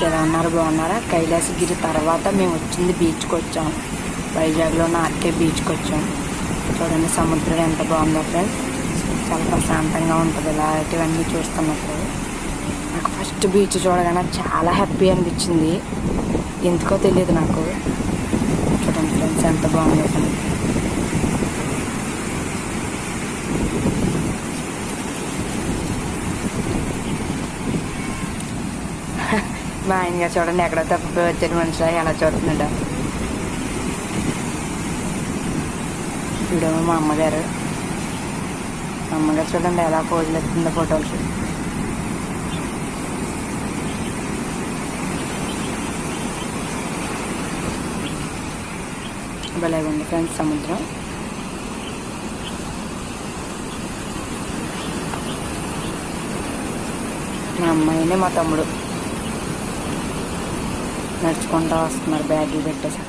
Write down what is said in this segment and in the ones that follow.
Friends, ఎలా ఉన్నారు? బాగున్నారా? కైలాసగిరి తర్వాత మేము వచ్చింది బీచ్కి వచ్చాం. వైజాగ్లో ఉన్న ఆర్కే బీచ్కి వచ్చాం. చూడండి సముద్రం ఎంత బాగుందో ఫ్రెండ్స్. చాలా ప్రశాంతంగా ఉంటుంది ఇలాంటివన్నీ చూస్తున్నప్పుడు. నాకు ఫస్ట్ బీచ్ చూడగానే చాలా హ్యాపీ అనిపించింది. ఎందుకో తెలియదు నాకు. చూడండి ఫ్రెండ్స్ ఎంత బాగుందో ఫ్రెండ్స్. మా ఆయనగా చూడండి ఎక్కడో తప్పిపోయి వచ్చిన మనుషులు ఎలా చూస్తున్నాడు. ఇవిడేమో మా అమ్మగారు చూడండి ఎలా పోజులు ఎత్తుందో ఫోటోలు. భలే ఉంది ఫ్రెండ్స్ సముద్రం. మా అమ్మాయిని మా తమ్ముడు నడుచుకుంటూ వస్తున్నారు బ్యాగులు పెట్టేసి.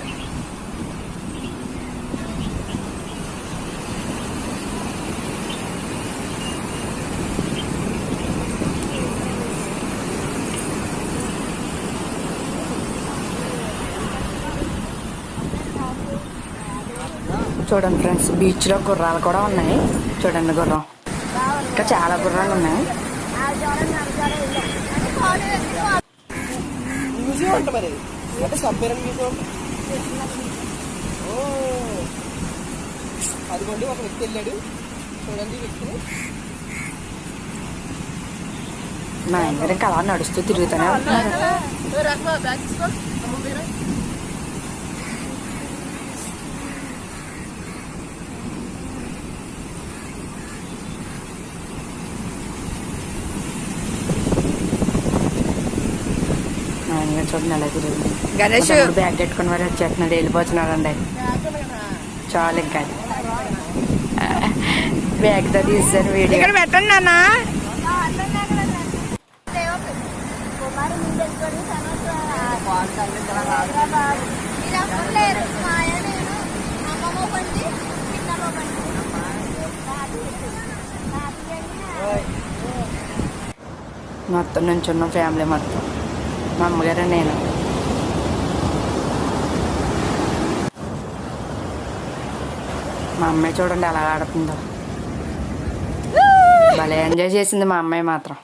చూడండి ఫ్రెండ్స్ బీచ్లో గుర్రాలు కూడా ఉన్నాయి. చూడండి గుర్రం, ఇంకా చాలా గుర్రాలు ఉన్నాయి. అదిగోండి ఒక వ్యక్తి వెళ్ళాడు చూడండి. వ్యక్తిని మా ఆయన ఇంకా అలా నడుస్తూ తిరుగుతూనే ఉంటున్నారు. చూడండి అలా తిరుగుతుంది. గణేష్ బ్యాగ్ పెట్టుకుని మరి వచ్చేస్తున్నాడు, వెళ్ళిపోతున్నాడండి. చాలు ఇంకా బ్యాగ్తో తీసాను వీడియో. ఇక్కడ పెట్టండి నాన్న. మొత్తం నుంచి ఉన్న ఫ్యామిలీ మొత్తం, మా అమ్మగారు నేను. మా అమ్మాయి చూడండి ఎలా ఆడుతుందో. భలే ఎంజాయ్ చేసింది మా అమ్మాయి మాత్రం.